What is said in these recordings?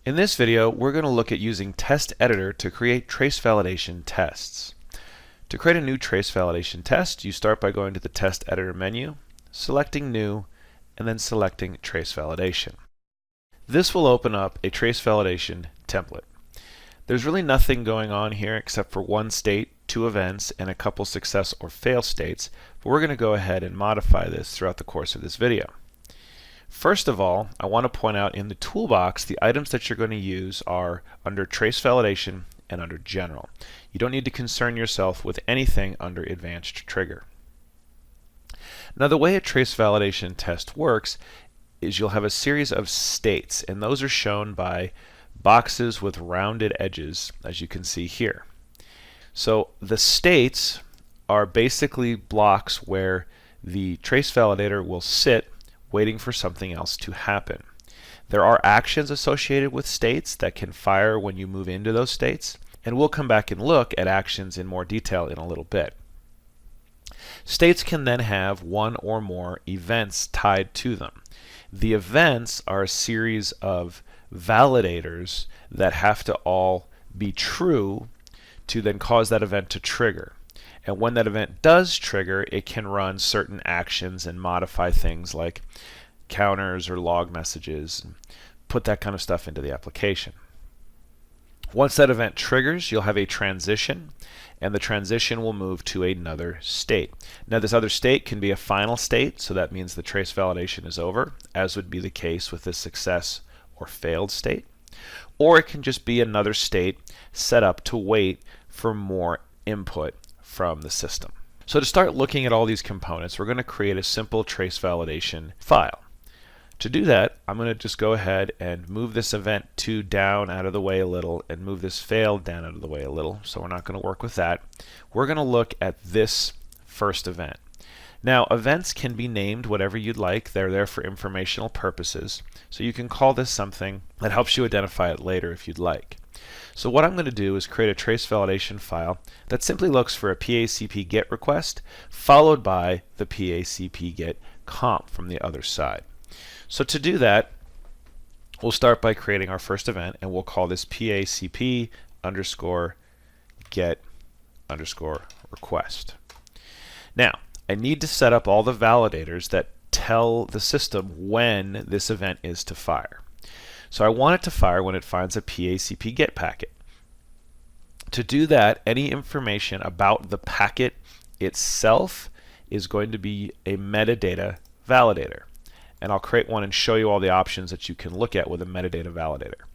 In this video, we're going to look at using Test Editor to create trace validation tests. To create a new trace validation test, you start by going to the Test Editor menu, selecting New, and then selecting Trace Validation. This will open up a trace validation template. There's really nothing going on here except for one state, two events, and a couple success or fail states, but we're going to go ahead and modify this throughout the course of this video. First of all, I want to point out in the toolbox the items that you're going to use are under Trace Validation and under General. You don't need to concern yourself with anything under Advanced Trigger. Now the way a trace validation test works is you'll have a series of states, and those are shown by boxes with rounded edges, as you can see here. So the states are basically blocks where the trace validator will sit waiting for something else to happen. There are actions associated with states that can fire when you move into those states, and we'll come back and look at actions in more detail in a little bit. States can then have one or more events tied to them. The events are a series of validators that have to all be true to then cause that event to trigger. And when that event does trigger, it can run certain actions and modify things like counters or log messages, and put that kind of stuff into the application. Once that event triggers, you'll have a transition, and the transition will move to another state. Now this other state can be a final state, so that means the trace validation is over, as would be the case with this success or failed state. Or it can just be another state set up to wait for more input from the system. So to start looking at all these components, we're going to create a simple trace validation file. To do that, I'm going to just go ahead and move this event 2 down out of the way a little and move this fail down out of the way a little, so we're not going to work with that. We're going to look at this first event. Now events can be named whatever you'd like. They're there for informational purposes, so you can call this something that helps you identify it later if you'd like. So what I'm going to do is create a trace validation file that simply looks for a PATX GET request followed by the PATX GET comp from the other side. So to do that, we'll start by creating our first event, and we'll call this PATX underscore get underscore request. Now, I need to set up all the validators that tell the system when this event is to fire. So I want it to fire when it finds a PATX GET packet. To do that, any information about the packet itself is going to be a metadata validator. And I'll create one and show you all the options that you can look at with a metadata validator.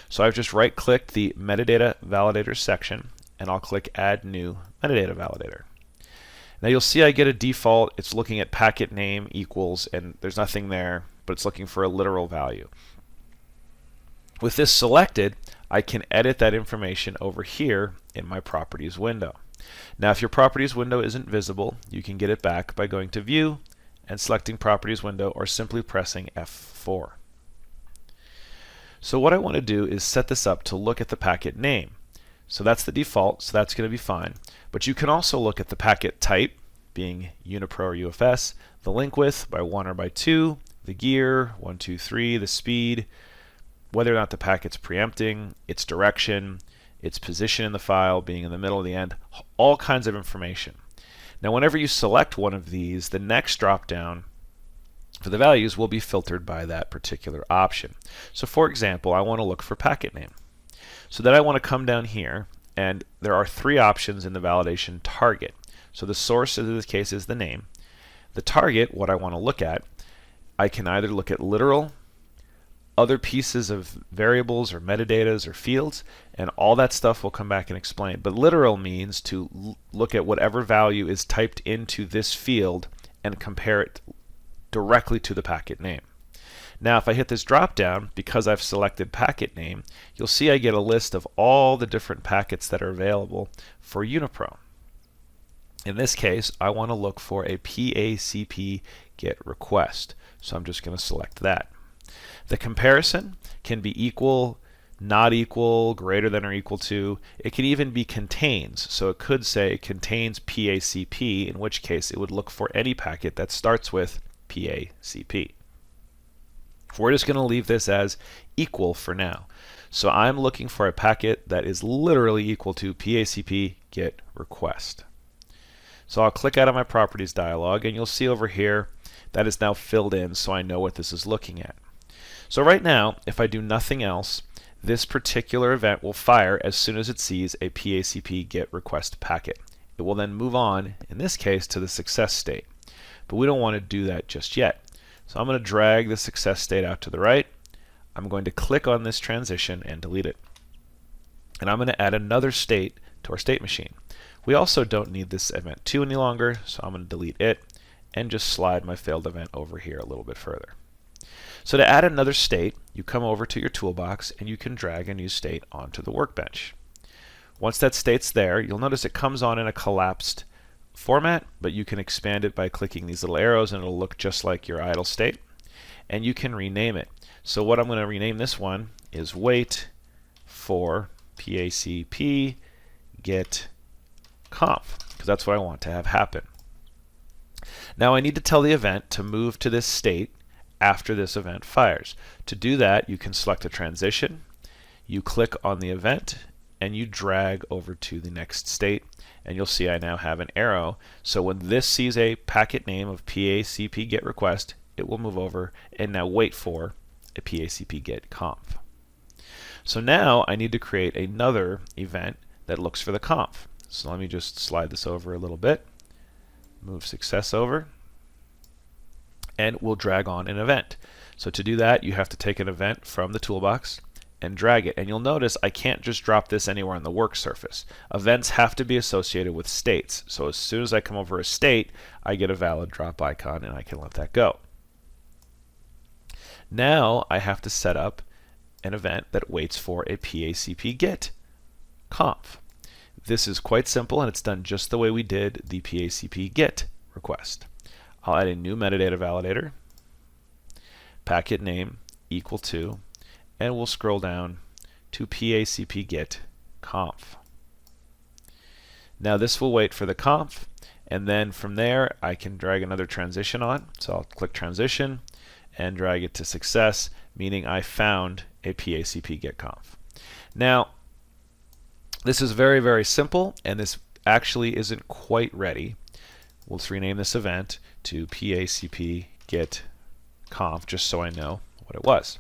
So I've just right-clicked the metadata validator section, and I'll click Add New Metadata Validator. Now you'll see I get a default. It's looking at packet name equals, and there's nothing there, but it's looking for a literal value. With this selected, I can edit that information over here in my Properties window. Now if your Properties window isn't visible, you can get it back by going to View and selecting Properties window, or simply pressing F4. So what I want to do is set this up to look at the packet name. So that's the default, so that's going to be fine. But you can also look at the packet type, being UniPro or UFS, the link width by 1 or by 2, the gear, 1, 2, 3, the speed, whether or not the packet's preempting, its direction, its position in the file, being in the middle or the end, all kinds of information. Now whenever you select one of these, the next drop down for the values will be filtered by that particular option. So for example, I want to look for packet name. So then I want to come down here, and there are 3 options in the validation target. So the source in this case is the name. The target, what I want to look at, I can either look at literal, other pieces of variables or metadatas or fields, and all that stuff will come back and explain. But literal means to look at whatever value is typed into this field and compare it directly to the packet name. Now if I hit this drop down, because I've selected packet name, you'll see I get a list of all the different packets that are available for UniPro. In this case, I want to look for a PATX GET request, so I'm just going to select that. The comparison can be equal, not equal, greater than or equal to. It can even be contains. So it could say contains PATX, in which case it would look for any packet that starts with PATX. We're just going to leave this as equal for now. So I'm looking for a packet that is literally equal to PACP get request. So I'll click out of my properties dialog, and you'll see over here that is now filled in so I know what this is looking at. So right now, if I do nothing else, this particular event will fire as soon as it sees a PACP get request packet. It will then move on, in this case, to the success state. But we don't want to do that just yet. So I'm going to drag the success state out to the right. I'm going to click on this transition and delete it. And I'm going to add another state to our state machine. We also don't need this event 2 any longer, so I'm going to delete it and just slide my failed event over here a little bit further. So to add another state, you come over to your toolbox and you can drag a new state onto the workbench. Once that state's there, you'll notice it comes on in a collapsed format, but you can expand it by clicking these little arrows and it'll look just like your idle state. And you can rename it. So what I'm going to rename this one is wait for PACP get conf, because that's what I want to have happen. Now I need to tell the event to move to this state after this event fires. To do that, you can select a transition, you click on the event, and you drag over to the next state, and you'll see I now have an arrow. So when this sees a packet name of PACP get request, it will move over and now wait for a PACP get conf. So now I need to create another event that looks for the conf. So let me just slide this over a little bit, move success over, and we'll drag on an event. So to do that, you have to take an event from the toolbox and drag it. And you'll notice I can't just drop this anywhere on the work surface. Events have to be associated with states. So as soon as I come over a state, I get a valid drop icon and I can let that go. Now I have to set up an event that waits for a PACP get conf. This is quite simple and it's done just the way we did the PACP get request. I'll add a new metadata validator, packet name equal to, and we'll scroll down to PACP get conf. Now this will wait for the conf, and then from there I can drag another transition on. So I'll click transition and drag it to success, meaning I found a PACP get conf. Now this is very, very simple, and this actually isn't quite ready. Let's rename this event to PACP get conf just so I know what it was.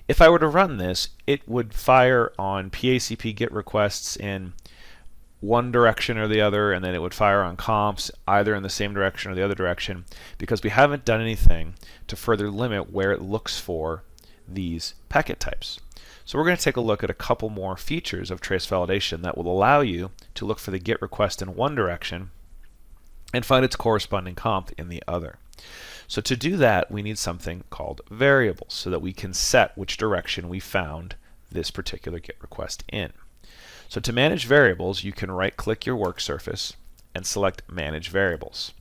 If I were to run this, it would fire on PACP get requests in one direction or the other, and then it would fire on confs either in the same direction or the other direction, because we haven't done anything to further limit where it looks for these packet types. So we're going to take a look at a couple more features of trace validation that will allow you to look for the get request in one direction and find its corresponding conf in the other. So to do that, we need something called variables so that we can set which direction we found this particular get request in. So to manage variables, you can right-click your work surface and select Manage Variables.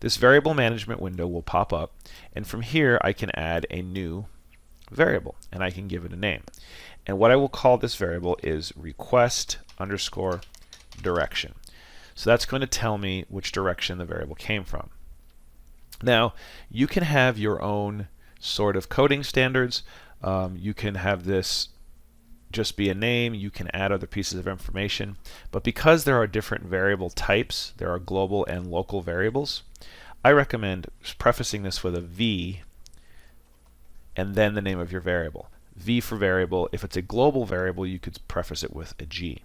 This variable management window will pop up, and from here I can add a new variable and I can give it a name. And what I will call this variable is request underscore direction. So that's going to tell me which direction the variable came from. Now, you can have your own sort of coding standards. You can have this just be a name. You can add other pieces of information. But because there are different variable types, there are global and local variables, I recommend prefacing this with a V and then the name of your variable. V for variable. If it's a global variable, you could preface it with a G.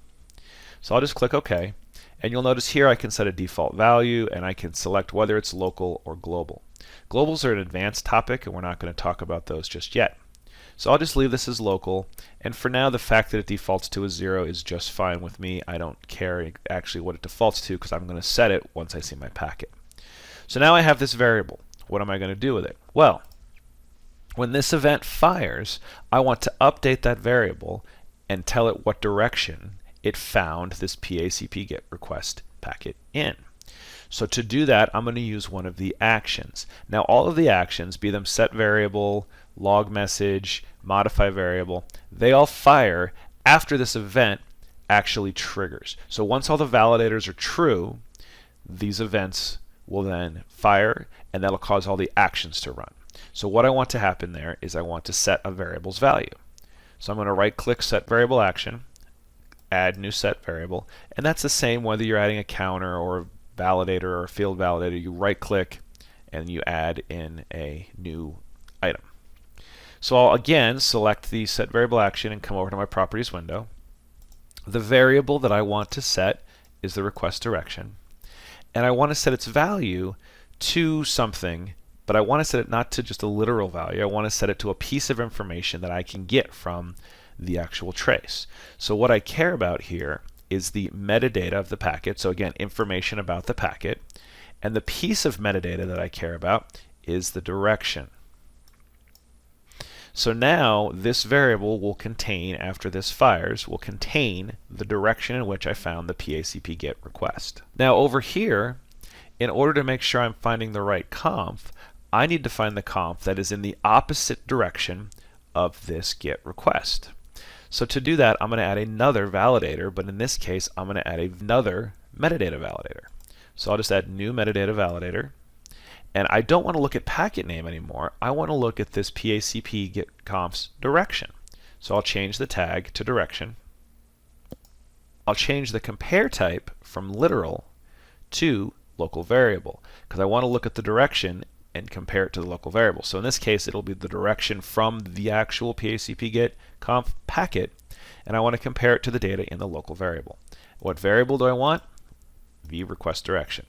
So I'll just click OK. And you'll notice here I can set a default value and I can select whether it's local or global. Globals are an advanced topic and we're not going to talk about those just yet. So I'll just leave this as local, and for now the fact that it defaults to a 0 is just fine with me. I don't care actually what it defaults to because I'm going to set it once I see my packet. So now I have this variable. What am I going to do with it? Well, when this event fires, I want to update that variable and tell it what direction it found this PACP get request packet in. So to do that, I'm going to use one of the actions. Now all of the actions, be them set variable, log message, modify variable, they all fire after this event actually triggers. So once all the validators are true, these events will then fire and that'll cause all the actions to run. So what I want to happen there is I want to set a variable's value. So I'm going to right click set variable action, add new set variable, and that's the same whether you're adding a counter or a validator or a field validator. You right click and you add in a new item. So I'll again select the set variable action and come over to my properties window. The variable that I want to set is the request direction, and I want to set its value to something, but I want to set it not to just a literal value. I want to set it to a piece of information that I can get from the actual trace. So what I care about here is the metadata of the packet. So again, information about the packet. And the piece of metadata that I care about is the direction. So now this variable will contain, after this fires, will contain the direction in which I found the PACP GET request. Now over here, in order to make sure I'm finding the right conf, I need to find the conf that is in the opposite direction of this GET request. So to do that, I'm going to add another validator, but in this case, I'm going to add another metadata validator. So I'll just add new metadata validator. And I don't want to look at packet name anymore. I want to look at this PACP GET conf's direction. So I'll change the tag to direction. I'll change the compare type from literal to local variable, because I want to look at the direction and compare it to the local variable. So in this case, it'll be the direction from the actual PACP GET conf packet, and I want to compare it to the data in the local variable. What variable do I want? The request direction.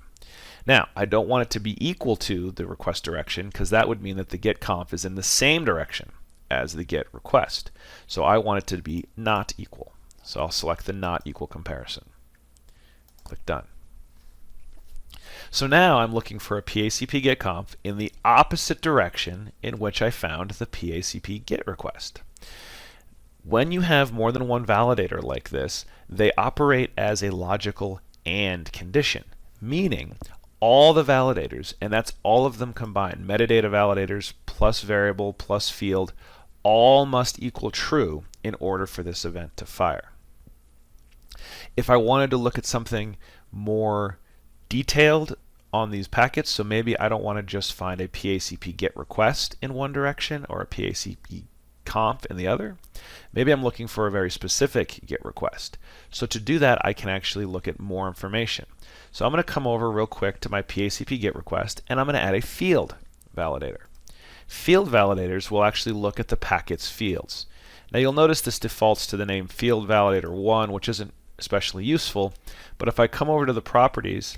Now, I don't want it to be equal to the request direction, because that would mean that the GET conf is in the same direction as the GET request. So I want it to be not equal. So I'll select the not equal comparison. Click done. So now I'm looking for a PACP GET conf in the opposite direction in which I found the PACP GET request. When you have more than one validator like this, they operate as a logical AND condition, meaning all the validators, and that's all of them combined, metadata validators plus variable plus field, all must equal true in order for this event to fire. If I wanted to look at something more detailed on these packets, so maybe I don't want to just find a PACP GET request in one direction or a PACP conf in the other. Maybe I'm looking for a very specific GET request. So to do that, I can actually look at more information. So I'm going to come over real quick to my PACP GET request, and I'm going to add a field validator. Field validators will actually look at the packet's fields. Now you'll notice this defaults to the name field validator 1, which isn't especially useful, but if I come over to the properties,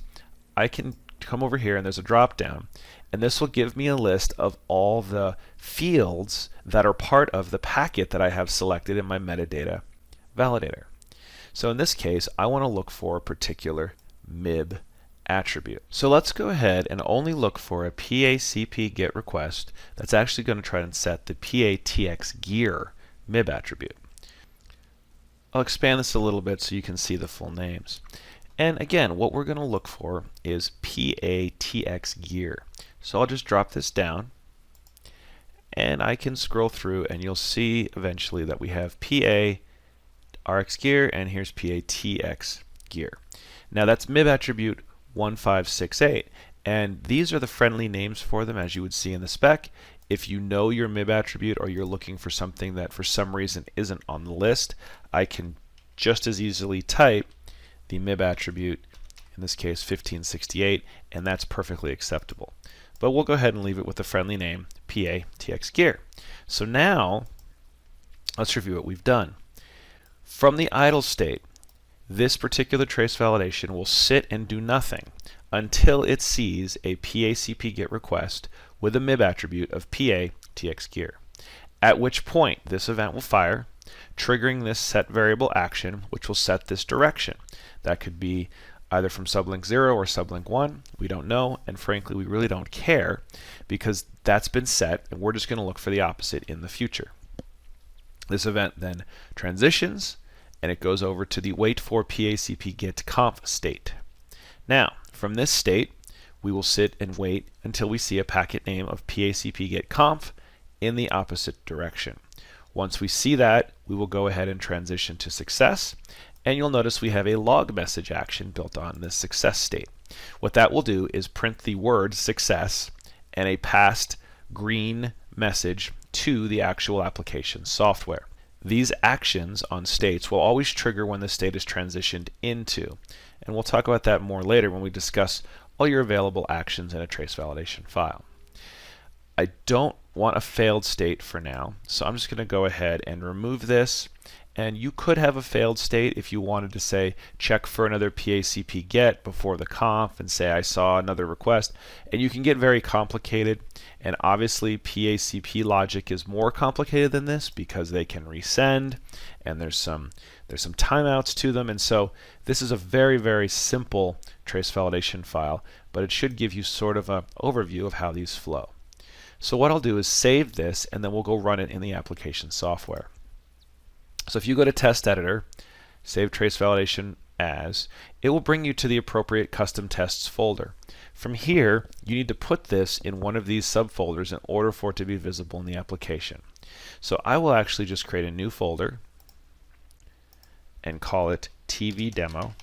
I can come over here and there's a drop down, and this will give me a list of all the fields that are part of the packet that I have selected in my metadata validator. So in this case, I want to look for a particular MIB attribute. So let's go ahead and only look for a PACP GET request that's actually going to try and set the PATX Gear MIB attribute. I'll expand this a little bit so you can see the full names. And again, what we're going to look for is PATX Gear. So I'll just drop this down, and I can scroll through, and you'll see eventually that we have PARX Gear, and here's PATX Gear. Now that's MIB attribute 1568, and these are the friendly names for them, as you would see in the spec. If you know your MIB attribute, or you're looking for something that for some reason isn't on the list, I can just as easily type the MIB attribute, in this case 1568, and that's perfectly acceptable. But we'll go ahead and leave it with the friendly name PATX Gear. So now let's review what we've done. From the idle state, this particular trace validation will sit and do nothing until it sees a PACP GET request with a MIB attribute of PATX Gear, at which point this event will fire, triggering this set variable action, which will set this direction. That could be either from sublink 0 or sublink 1. We don't know, and frankly, we really don't care, because that's been set, and we're just going to look for the opposite in the future. This event then transitions, and it goes over to the wait for PACP GET conf state. Now, from this state, we will sit and wait until we see a packet name of PACP GET conf in the opposite direction. Once we see that, we will go ahead and transition to success, and you'll notice we have a log message action built on this success state. What that will do is print the word success and a passed green message to the actual application software. These actions on states will always trigger when the state is transitioned into, and we'll talk about that more later when we discuss all your available actions in a trace validation file. I don't want a failed state for now, so I'm just going to go ahead and remove this. And you could have a failed state if you wanted to say check for another PACP get before the conf and say I saw another request, and you can get very complicated, and obviously PACP logic is more complicated than this because they can resend and there's some timeouts to them, and so this is a very simple trace validation file, but it should give you sort of an overview of how these flow. So what I'll do is save this and then we'll go run it in the application software. So if you go to Test Editor, save trace validation as, it will bring you to the appropriate custom tests folder. From here, you need to put this in one of these subfolders in order for it to be visible in the application. So I will actually just create a new folder and call it TV Demo.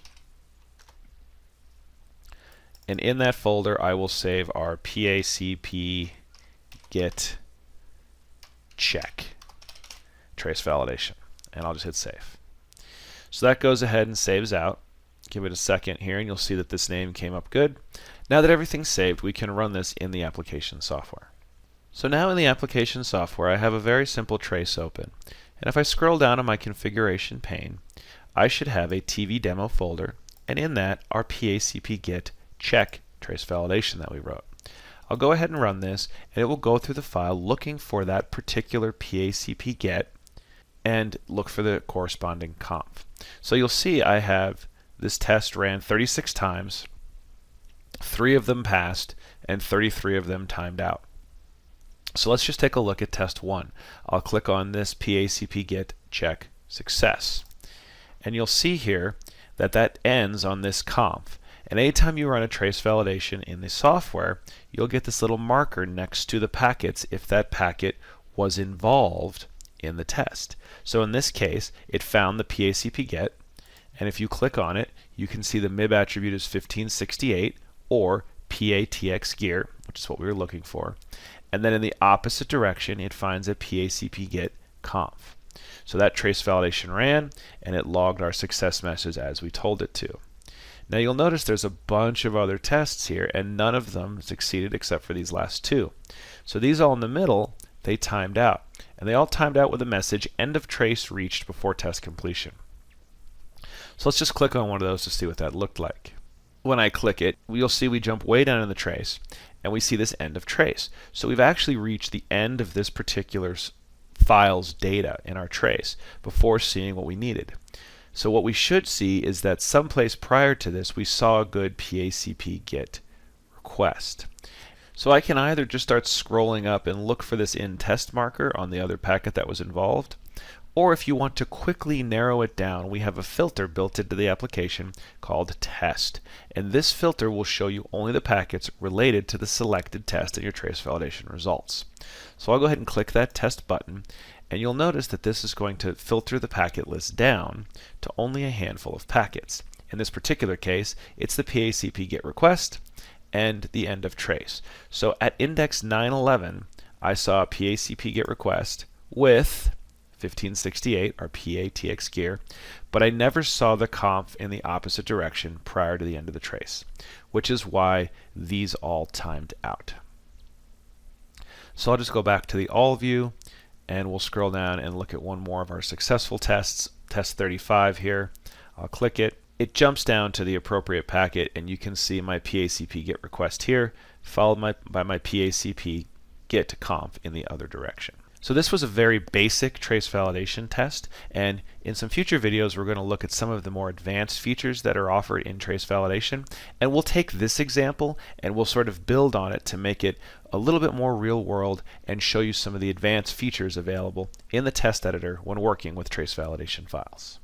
And in that folder, I will save our PACP get check trace validation. And I'll just hit save. So that goes ahead and saves out. Give it a second here and you'll see that this name came up good. Now that everything's saved, we can run this in the application software. So now in the application software, I have a very simple trace open. And if I scroll down on my configuration pane, I should have a TV demo folder, and in that our PACP get check trace validation that we wrote. I'll go ahead and run this, and it will go through the file looking for that particular PACP get and look for the corresponding conf. So you'll see I have this test ran 36 times, 3 of them passed, and 33 of them timed out. So let's just take a look at test 1. I'll click on this PACP get check success. And you'll see here that that ends on this conf. And anytime you run a trace validation in the software, you'll get this little marker next to the packets if that packet was involved in the test. So in this case, it found the PACP get, and if you click on it, you can see the MIB attribute is 1568 or PATX Gear, which is what we were looking for. And then in the opposite direction, it finds a PACP get conf. So that trace validation ran, and it logged our success message as we told it to. Now you'll notice there's a bunch of other tests here, and none of them succeeded except for these last 2. So these all in the middle, they timed out. And they all timed out with a message, end of trace reached before test completion. So let's just click on one of those to see what that looked like. When I click it, you'll see we jump way down in the trace, and we see this end of trace. So we've actually reached the end of this particular file's data in our trace before seeing what we needed. So what we should see is that someplace prior to this, we saw a good PACP get request. So I can either just start scrolling up and look for this in test marker on the other packet that was involved, or if you want to quickly narrow it down, we have a filter built into the application called test. And this filter will show you only the packets related to the selected test in your trace validation results. So I'll go ahead and click that test button, and you'll notice that this is going to filter the packet list down to only a handful of packets. In this particular case, it's the PACP get request and the end of trace. So at index 911, I saw a PACP get request with 1568, our PATX Gear, but I never saw the conf in the opposite direction prior to the end of the trace, which is why these all timed out. So I'll just go back to the all view, and we'll scroll down and look at one more of our successful tests, test 35 here. I'll click it. It jumps down to the appropriate packet, and you can see my PACP get request here, followed by my PACP get conf in the other direction. So this was a very basic trace validation test, and in some future videos we're going to look at some of the more advanced features that are offered in trace validation, and we'll take this example and we'll sort of build on it to make it a little bit more real world and show you some of the advanced features available in the test editor when working with trace validation files.